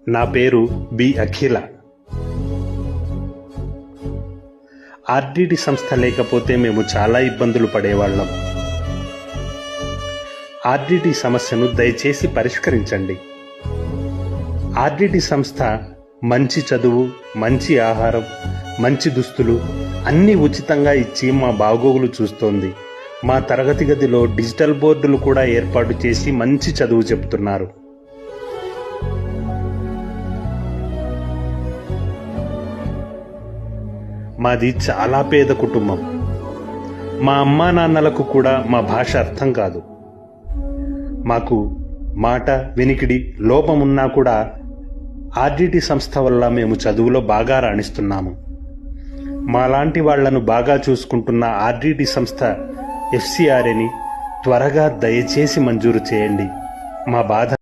నా పేరు బి అఖిల. ఆర్డిటి సంస్థ లేకపోతే మేము చాలా ఇబ్బందులు పడేవాళ్ళం. ఆర్డిటి సమస్యను దయచేసి పరిష్కరించండి. ఆర్డిటి సంస్థ మంచి చదువు, మంచి ఆహారం, మంచి దుస్తులు అన్నీ ఉచితంగా ఇచ్చి మా బాగోగులు చూస్తోంది. మా తరగతి గదిలో డిజిటల్ బోర్డులు కూడా ఏర్పాటు చేసి మంచి చదువు చెప్తున్నారు. మాది చాలా పేద కుటుంబం. మా అమ్మా నాన్నలకు కూడా మా భాష అర్థం కాదు. మాకు మాట వినికిడి లోపమున్నా కూడా ఆర్డిటి సంస్థ వల్ల మేము చదువులో బాగా రాణిస్తున్నాము. మాలాంటి వాళ్లను బాగా చూసుకుంటున్న ఆర్డిటి సంస్థ FCRAని త్వరగా దయచేసి మంజూరు చేయండి. మా బాధ